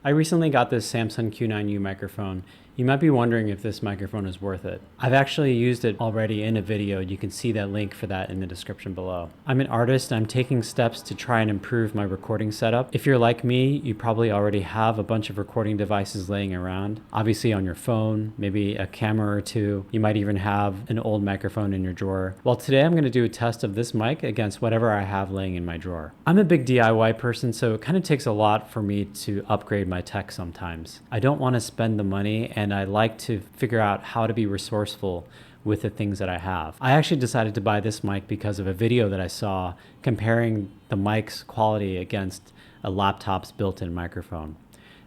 I recently got this Samson Q9U microphone. You might be wondering if this microphone is worth it. I've actually used it already in a video. You can see that link for that in the description below. I'm an artist. I'm taking steps to try and improve my recording setup. If you're like me, you probably already have a bunch of recording devices laying around. Obviously on your phone, maybe a camera or two. You might even have an old microphone in your drawer. Well, today I'm going to do a test of this mic against whatever I have laying in my drawer. I'm a big DIY person, so it kind of takes a lot for me to upgrade my tech sometimes. I don't want to spend the money, and I like to figure out how to be resourceful with the things that I have. I actually decided to buy this mic because of a video that I saw comparing the mic's quality against a laptop's built-in microphone.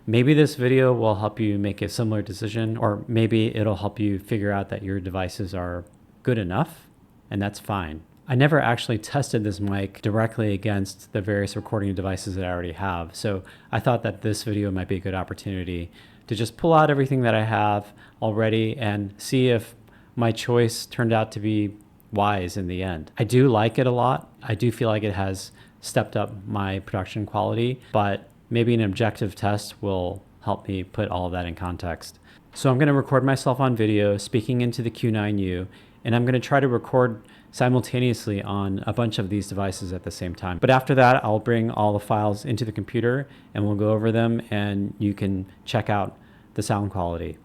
Maybe this video will help you make a similar decision, or maybe it'll help you figure out that your devices are good enough, and that's fine. I never actually tested this mic directly against the various recording devices that I already have, so I thought that this video might be a good opportunity to just pull out everything that I have already and see if my choice turned out to be wise in the end. I do like it a lot. I do feel like it has stepped up my production quality, but maybe an objective test will help me put all of that in context. So I'm going to record myself on video speaking into the Q9U, and I'm going to try to record simultaneously on a bunch of these devices at the same time. But after that, I'll bring all the files into the computer and we'll go over them and you can check out the sound quality.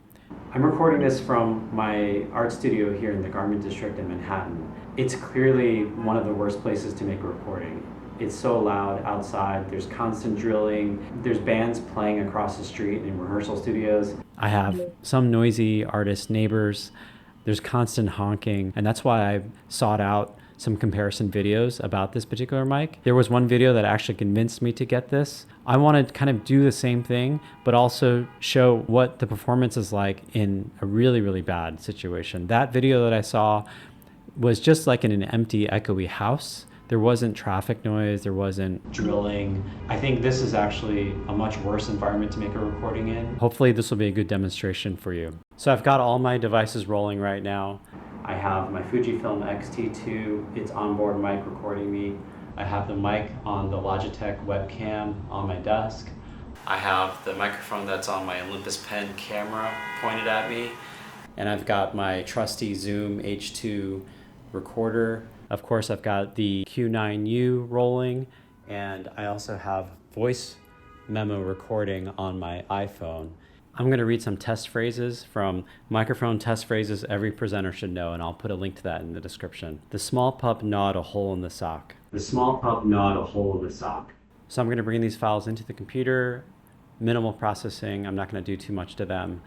I'm recording this from my art studio here in the Garment District in Manhattan. It's clearly one of the worst places to make a recording. It's so loud outside, there's constant drilling, there's bands playing across the street in rehearsal studios. I have some noisy artist neighbors. There's constant honking, and that's why I sought out some comparison videos about this particular mic. There was one video that actually convinced me to get this. I want to kind of do the same thing, but also show what the performance is like in a really, really bad situation. That video that I saw was just like in an empty, echoey house. There wasn't traffic noise, there wasn't drilling. I think this is actually a much worse environment to make a recording in. Hopefully this will be a good demonstration for you. So I've got all my devices rolling right now. I have my Fujifilm X-T2, its onboard mic recording me. I have the mic on the Logitech webcam on my desk. I have the microphone that's on my Olympus Pen camera pointed at me. And I've got my trusty Zoom H2 recorder. Of course, I've got the Q9U rolling, and I also have voice memo recording on my iPhone. I'm going to read some test phrases from Microphone Test Phrases Every Presenter Should Know, and I'll put a link to that in the description. The small pup gnawed a hole in the sock. The small pup gnawed a hole in the sock. So I'm going to bring these files into the computer. Minimal processing. I'm not going to do too much to them.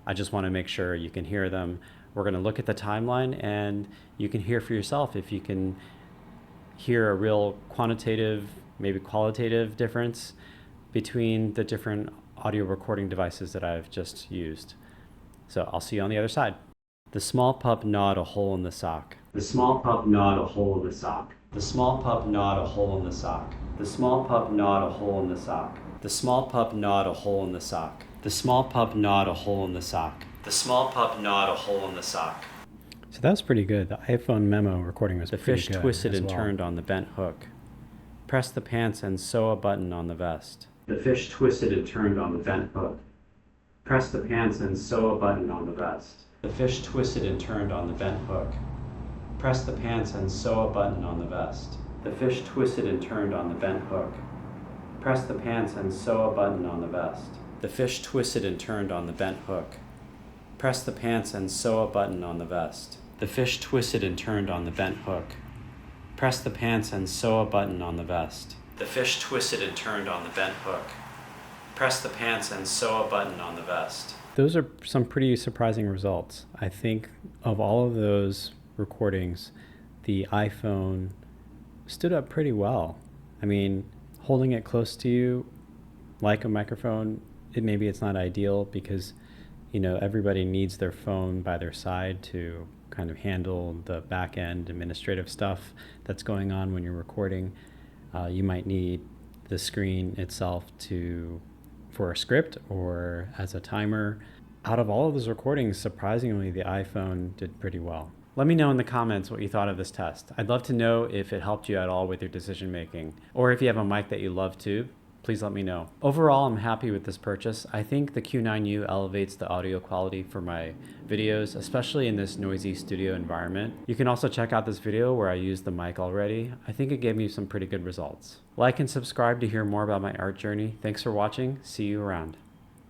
I just want to make sure you can hear them. We're going to look at the timeline, and you can hear for yourself if you can hear a real quantitative, maybe qualitative difference between the different audio recording devices that I've just used. So I'll see you on the other side. The small pup gnawed a hole in the sock. The small pup gnawed a hole in the sock. The small pup gnawed a hole in the sock. The small pup gnawed a hole in the sock. The small pup gnawed a hole in the sock. The small pup gnawed a hole in the sock. The small pup gnawed a hole in the sock. So that was pretty good. The iPhone memo recording was pretty good. The fish twisted and turned on the bent hook. Press the pants and sew a button on the vest. The fish twisted and turned on the bent hook. Press the pants and sew a button on the vest. The fish twisted and turned on the bent hook. Press the pants and sew a button on the vest. The fish twisted and turned on the bent hook. Press the pants and sew a button on the vest. The fish twisted and turned on the bent hook. Press the pants and sew a button on the vest. The fish twisted and turned on the bent hook. Press the pants and sew a button on the vest. The fish twisted and turned on the bent hook. Press the pants and sew a button on the vest. Those are some pretty surprising results. I think of all of those recordings, the iPhone stood up pretty well. I mean, holding it close to you like a microphone, maybe it's not ideal because everybody needs their phone by their side to kind of handle the back end administrative stuff that's going on when you're recording. You might need the screen itself for a script or as a timer. Out of all of those recordings, surprisingly, the iPhone did pretty well. Let me know in the comments what you thought of this test. I'd love to know if it helped you at all with your decision making, or if you have a mic that you love too. please let me know. Overall, I'm happy with this purchase. I think the Q9U elevates the audio quality for my videos, especially in this noisy studio environment. You can also check out this video where I used the mic already. I think it gave me some pretty good results. Like and subscribe to hear more about my art journey. Thanks for watching. See you around.